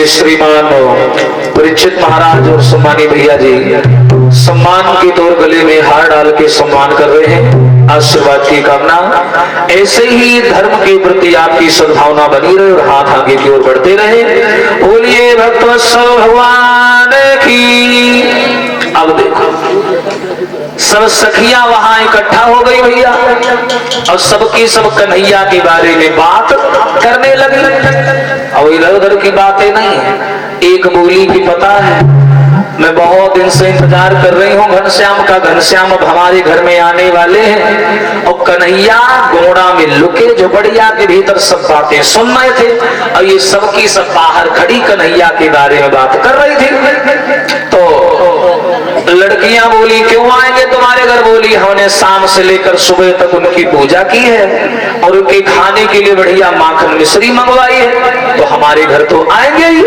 बोलिए श्रीमान परीक्षित महाराज और सम्मानी भैया जी सम्मान के तौर गले में हार डाल के सम्मान कर रहे हैं। आशीर्वाद की कामना, ऐसे ही धर्म के प्रति आपकी सद्भावना बनी रहे और हाथ आगे की ओर बढ़ते रहे। बोलिए भक्तवत्सल भगवान की। अब देखो सब सखियां वहां इकट्ठा हो गई भैया और सबकी सब कन्हैया के बारे में बात करने लगी। और इधर उधर की बातें नहीं है, एक बोली भी पता है। मैं बहुत दिन से इंतजार कर रही हूँ घनश्याम का। घनश्याम अब हमारे घर में आने वाले हैं और कन्हैया गोड़ा में लुके झोपड़िया के भीतर सब बातें सुन रहे थे और ये सबकी सब बाहर खड़ी कन्हैया के बारे में बात कर रही थी। तो लड़कियां बोली क्यों आएंगे तुम्हारे घर? बोली हमने शाम से लेकर सुबह तक उनकी पूजा की है और उनके खाने के लिए बढ़िया माखन मिश्री मंगवाई है, तो हमारे घर तो आएंगे ही।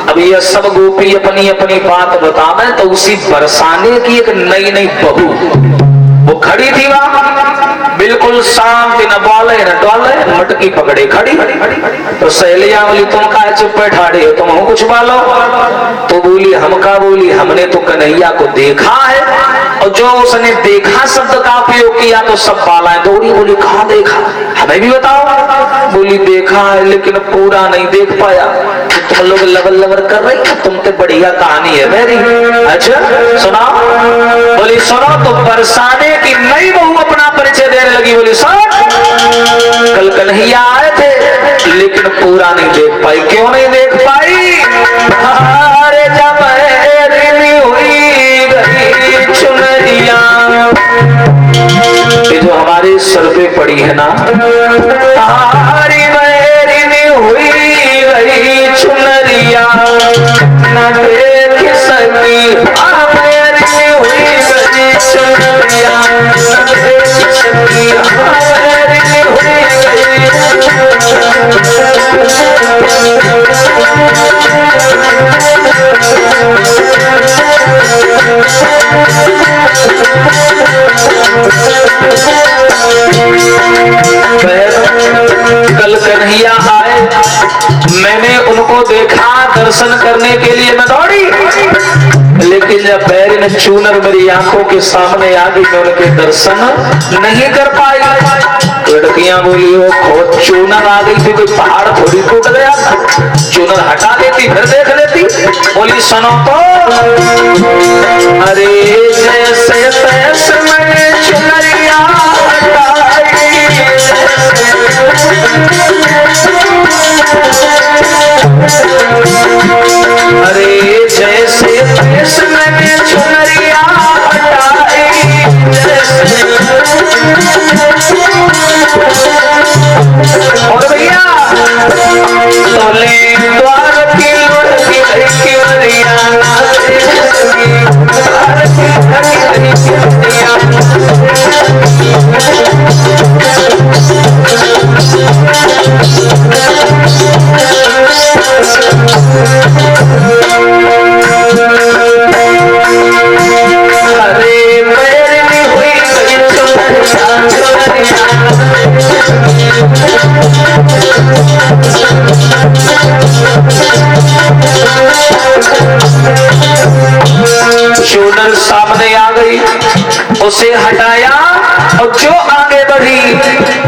अब ये सब गोपी अपनी अपनी बात बतावे तो उसी बरसाने की एक नई नई बहू वो खड़ी थी वहां, बिल्कुल शांति, न बोले न डोले, मटकी पकड़े खड़ी। तो सहेलियां बोली तुम काहे चुप बैठाड़े हो, तुम कुछ बोलो। तो बोली हम का? बोली हमने तो कन्हैया को देखा है और जो उसने देखा शब्द का उपयोग किया तो सब बालाएं दौड़ी। बोली कहाँ देखा, हमें भी बताओ। बोली देखा है लेकिन पूरा नहीं देख पाया। तुम लोग लबर लबर कर रही हो, तुम तो बढ़िया कहानी है मेरी। अच्छा सुनाओ। बोली सुनो। तो बरसाने की नई बहू अपना परिचय देने लगी। बोली सच कल कन्हैया आए थे लेकिन पूरा नहीं देख पाई। क्यों नहीं देख पाई? अरे जब हुई गई चुनरिया, ये जो हमारे सर पे पड़ी है ना, हुई गई चुनरिया न देख सकती। हुई गई चुनरिया न देख सकती। कल कन्हैया आए, मैंने उनको देखा, दर्शन करने के लिए मैं दौड़ी, लेकिन जब बैरिन चूनर मेरी आंखों के सामने आ गई मैं उनके दर्शन नहीं कर पाई। लड़कियां बोली वो खोज चूनर आ गई थी, कोई पहाड़ थोड़ी टूट गया था, चूनर हटा देती फिर देख लेती। बोली सुनो तो। अरे जैसे तैसे मैंने चुनरिया हटाई, अरे जैसे तैसे मैंने चुनरिया हटाई, और भैया तोले द्वार की लुढ़की की वरिया ना द्वार की वरिया चूनर सामने आ गई, उसे हटाया और जो आगे बढ़ी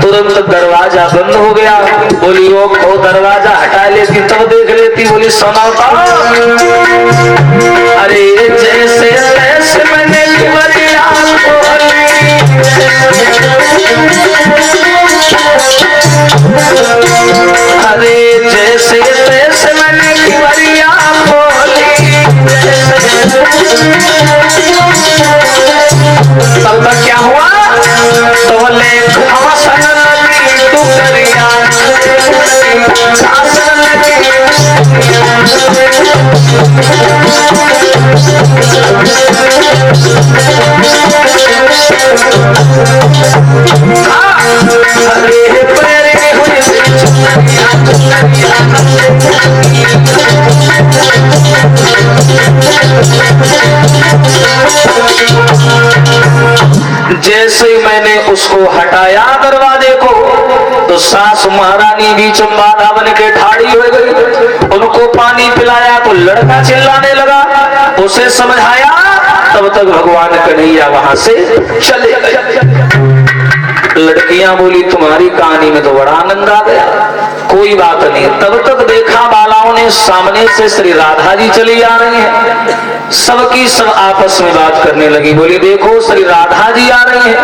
तुरंत दरवाजा बंद हो गया। बोली वो दरवाजा हटा लेती तब देख लेती। बोली सुना था। अरे जैसे तैसे मैंने वरिया खोली, अरे जैसे तैसे मैंने वरिया खोली, तब तक क्या हुआ? तो बोले घासन लगी टुकड़िया, घासन लगी। अरे पैरे हुई जैसे ही मैंने उसको हटाया दरवाजे को तो सास महारानी बीच बाधा बन के ठाड़ी हो गई। उनको पानी पिलाया तो लड़का चिल्लाने लगा, उसे समझाया, तब तक भगवान कन्हैया वहां से चले गए। लड़कियां बोली तुम्हारी कहानी में तो बड़ा आनंद आ गया, कोई बात नहीं। तब तक देखा बालाओं ने सामने से श्री राधा जी चली आ रही है, सबकी सब आपस में बात करने लगी। बोली देखो श्री राधा जी आ रही है,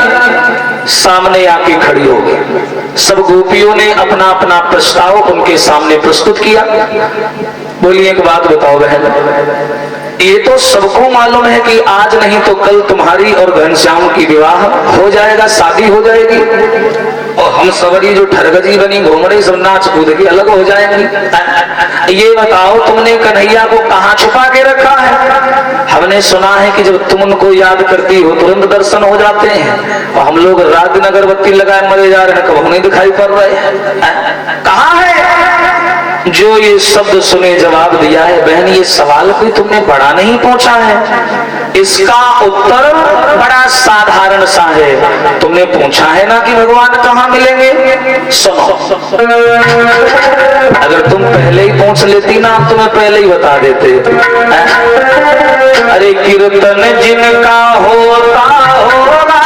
सामने आके खड़ी हो गई। सब गोपियों ने अपना अपना प्रस्ताव उनके सामने प्रस्तुत किया। बोली एक बात बताओ बहन, ये तो सबको मालूम है कि आज नहीं तो कल तुम्हारी और घनश्याम की विवाह हो जाएगा, शादी हो जाएगी, और हम सवरी जो ठरगजी बनी घूम रही सब नाच कूद के अलग हो जाएंगी। ये बताओ तुमने कन्हैया को कहाँ छुपा के रखा है? हमने सुना है कि जब तुम उनको याद करती हो तुरंत दर्शन हो जाते हैं, और हम लोग रात दिन अगरबत्ती लगाए मरे जा रहे हैं, कब नहीं दिखाई पड़ रहे हैं। कहाँ है? जो ये शब्द सुने जवाब दिया है, बहन ये सवाल कोई तुमने बड़ा नहीं पूछा है, इसका उत्तर बड़ा साधारण सा है। तुमने पूछा है ना कि भगवान कहाँ मिलेंगे। सुनो, अगर तुम पहले ही पूछ लेती ना, हम तुम्हें पहले ही बता देते। अरे कीर्तन जिनका होता होगा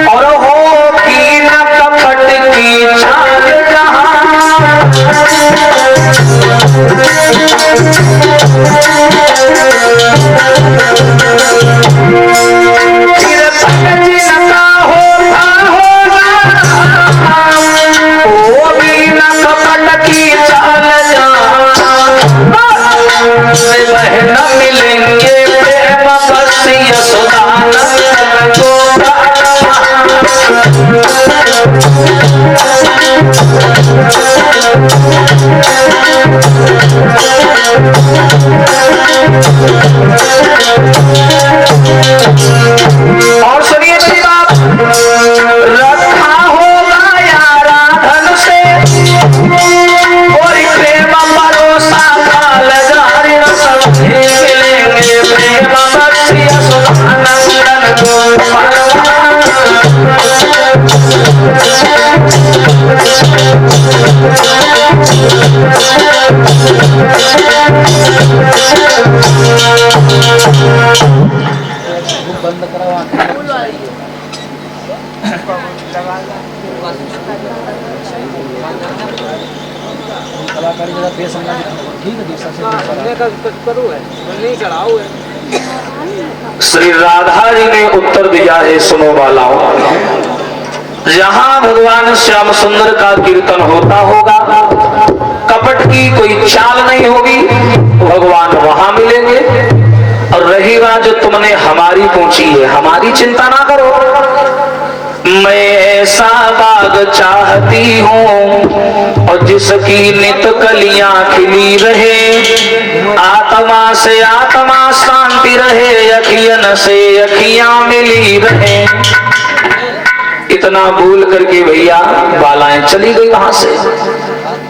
और हो की न कपट की चाल जहां, न मिलेंगे प्रेम बस यशोदानंद और सुनिए मेरी बात, रखा होगा यारा धन से कोई प्रेम भरोसा काल जारी न सब मिलेंगे प्रेम बख्शी यशोदानंदन गोपाल। बंद करा कलाकारी जरा बेसंगा ठीक है। श्री राधा जी ने उत्तर दिया है, सुनो बालाओ, जहां भगवान श्याम सुंदर का कीर्तन होता होगा, कपट की कोई चाल नहीं होगी, भगवान वहां मिलेंगे। और रही बात जो तुमने हमारी पूछी है, हमारी चिंता ना करो, मैं ऐसा बाग चाहती हूँ और जिसकी नित कलियां खिली रहे, आत्मा से आत्मा शांति रहे, अखियन से अखियां मिली रहे। इतना बोल करके भैया बालाएं चली गई वहां से।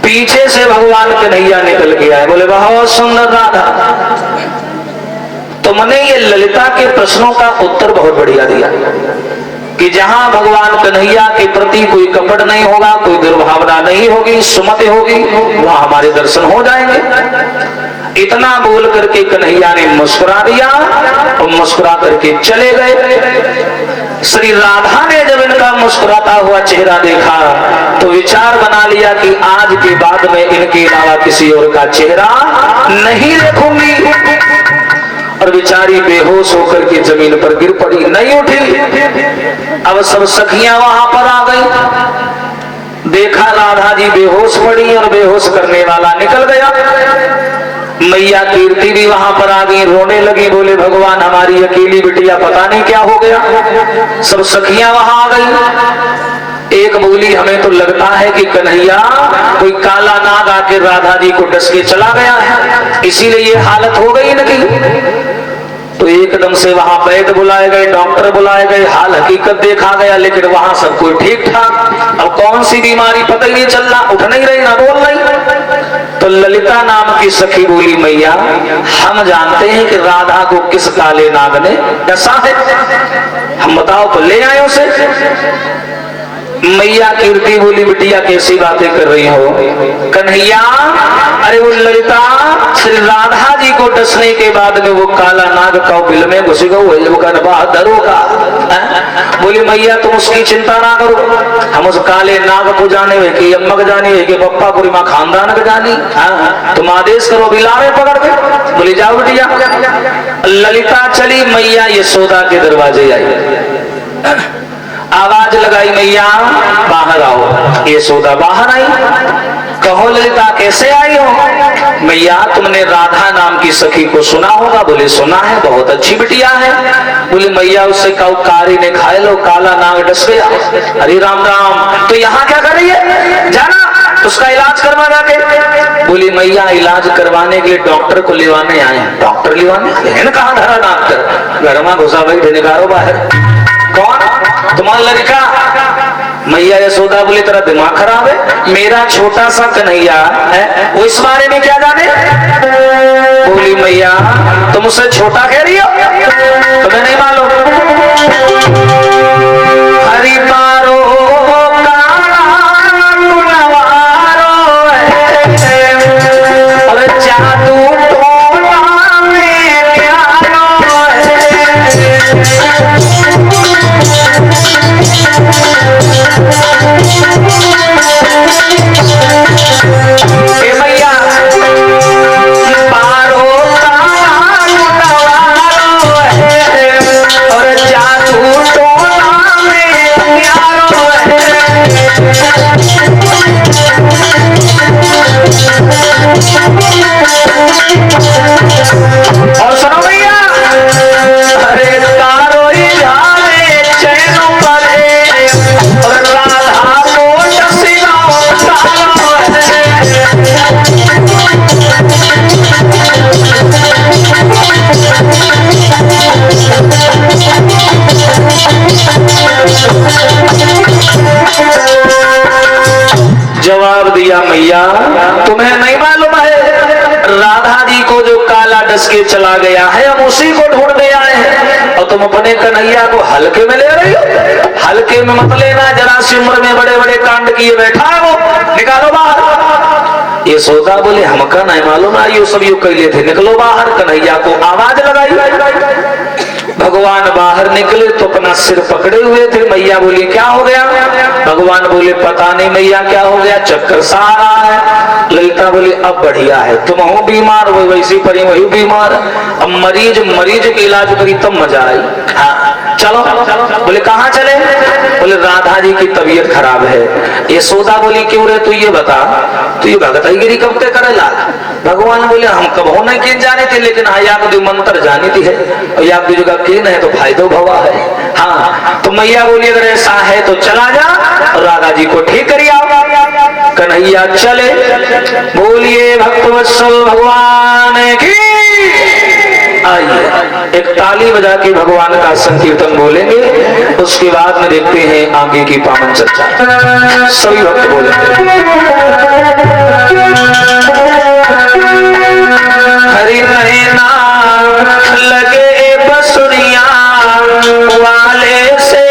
पीछे से भगवान कन्हैया निकल के आए, बोले बहुत सुंदर राधा, तुमने ये ललिता के प्रश्नों का उत्तर बहुत बढ़िया दिया कि जहां भगवान कन्हैया के प्रति कोई कपट नहीं होगा, कोई दुर्भावना नहीं होगी, सुमति होगी, वहां हमारे दर्शन हो जाएंगे। इतना बोल करके कन्हैया ने मुस्कुरा दिया और मुस्कुरा करके चले गए। श्री राधा ने जब इनका मुस्कुराता हुआ चेहरा देखा तो विचार बना लिया कि आज के बाद में इनके अलावा किसी और का चेहरा नहीं देखूंगी, और बेचारी बेहोश होकर के जमीन पर गिर पड़ी, नहीं उठी। अब सब सखियां वहां पर आ गई, देखा राधा जी बेहोश पड़ी और बेहोश करने वाला निकल गया। मैया कीर्ति भी वहां पर आ गई, रोने लगी, बोले भगवान हमारी अकेली बिटिया पता नहीं क्या हो गया। सब सखियां वहां आ गई। एक बोली हमें तो लगता है कि कन्हैया कोई काला नाग आके राधा जी को डस के चला गया है, इसीलिए ये हालत हो गई इनकी। तो एकदम से वहां वैद्य बुलाए गए, डॉक्टर बुलाए गए, हाल हकीकत देखा गया, लेकिन वहां सब कोई ठीक ठाक। अब कौन सी बीमारी पता ही नहीं चल रहा, उठ नहीं रही ना बोल रही। तो ललिता नाम की सखी बोली मैया हम जानते हैं कि राधा को किस काले नाग ने डसा है, हम बताओ तो ले आए उसे। मैया कीर्ति बोली बिटिया कैसी बातें कर रही हो कन्हैया। अरे वो ललिता श्री राधा जी को डसने के बाद में वो काला नाग का बिल में घुस गया। बोली मैया तुम उसकी चिंता ना करो, हम उस काले नाग को जाने हुए कि अम्मा को जानी है कि पप्पा को माँ खानदान को जानी। तुम आदेश करो बिलावे पकड़ के। बोली जाओ बिटिया। ललिता चली, मैया यशोदा के दरवाजे आई, आवाज लगाई मैया बाहर आओ। यशोदा बाहर आई। कहो ललिता कैसे आई हो? मैया तुमने राधा नाम की सखी को सुना होगा। बोले सुना है, बहुत अच्छी बिटिया है। बोले मैया उससे कहो कारी ने खाए लो, काला नाग डस गया। अरे राम राम, तो यहाँ क्या कर रही है? जाना उसका इलाज करवा जाके। बोली मैया इलाज करवाने के लिए डॉक्टर को लेवाने आए हैं। डॉक्टर लेवाने कहा धरा डॉक्टर? घर में घुसा बैठे निकालो बाहर। कौन? तुम्हारा लड़का? मैया यशोदा बोली तेरा दिमाग खराब है? मेरा छोटा सा कन्हैया है, वो इस बारे में क्या जाने? बोली मैया तुम उससे छोटा कह रही हो? तुम्हें नहीं मालूम? हरि पारो जवाब दिया मैया तुम्हें नहीं मालूम है राधा जी को जो काला डस के चला गया है हम उसी को ढूंढने आए हैं और तुम अपने कन्हैया को हल्के में ले रही हो। हल्के में मत लेना, जरा सी उम्र में बड़े बड़े कांड किए बैठा है वो, निकालो बाहर। ये सोदा बोले हमका नहीं मालूम है, ये सब यू कैले थे, निकलो बाहर। कन्हैया को आवाज लगाई। भगवान बाहर निकले तो अपना सिर पकड़े हुए थे। मैया बोली क्या हो गया? भगवान बोले पता नहीं मैया क्या हो गया, चक्कर सा आ रहा है। ललिता बोली अब बढ़िया है, तुम हो बीमार हो वैसी परी वही बीमार। अब मरीज के इलाज करी तब मजा आई। हाँ चलो। बोले कहाँ चले? बोले राधा जी की तबीयत खराब है। ये सोदा बोली क्यों रे? तू ये बता, तू ये भगतगिरी कब तक करेला? भगवान बोले हम कब होना किन जाने थे, लेकिन हाँ या को मंत्र जानी थी है और या की जगह किन है तो फायदो भवा है। हाँ तो मैया बोली अगर ऐसा है तो चला जा और राधा जी को ठीक करिए। कन्हैया चले। बोलिए भक्तवत्सल भगवान की। आइए एक ताली बजा के भगवान का संकीर्तन बोलेंगे, उसके बाद में देखते हैं आगे की पावन चर्चा। सभी भक्त बोलेंगे हरि नैना लगे बसुरिया वाले से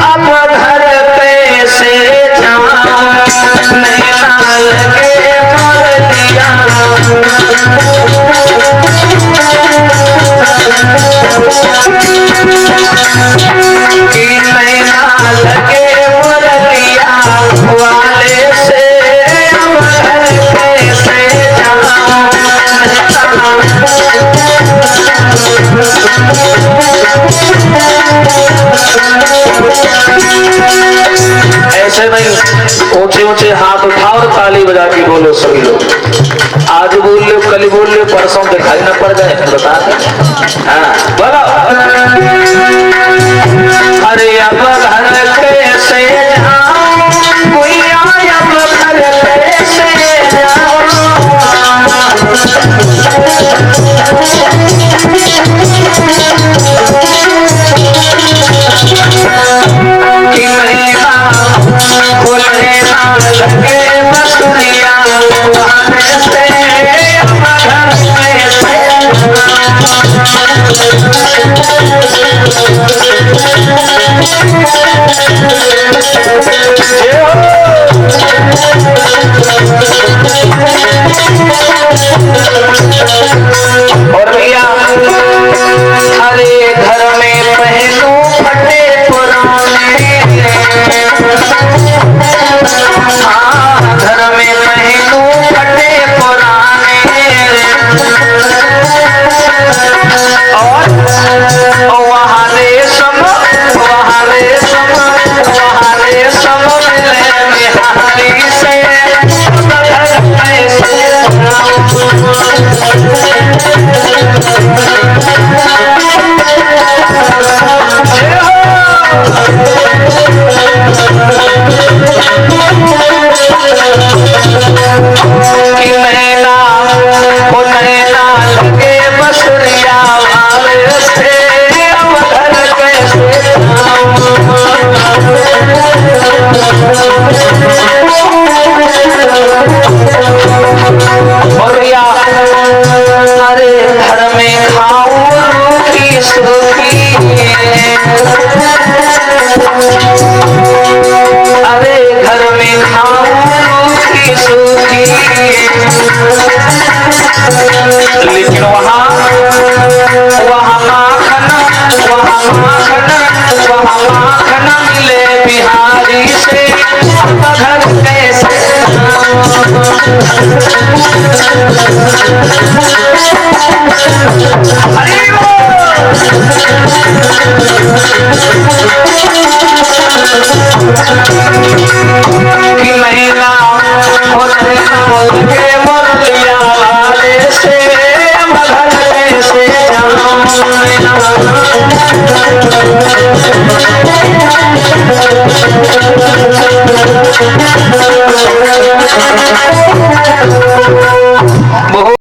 अब घर पे से जाऊं। नैना लगे मुरलिया कि नैना लगे मुरलिया वाले से अब घर पे से जाऊं। ऐसे नहीं, ऊंचे ऊंचे हाथ उठाओ और ताली बजा के बोलो सभी लोग। आज बोल लो, कल बोल लो, परसों दिखाई न पड़ जाए बता दें। हाँ बोलो। अरे अब घर कैसे जाऊं, कोई आया अब घर कैसे जाऊं। कि महीना खुले ना लगे बसुरिया वाले से अब घर में से जय हो। और भैया हरे घर में पहनू फटे पुराने, हाँ घर में पहनू फटे पुराने, और वहाँ रेशम मिले बिहारी से कि नैना ओ नैना लगे बसरिया वाले से अब घर कैसे और भैया अरे घर में खाऊं रूखी सूखी, अरे घर में खाऊं रूखी सूखी, लेकिन वहाँ माखन मिले बिहारी से घर कैसे हरि कि महिला के मुरलिया वाले से घर कैसे जाऊं।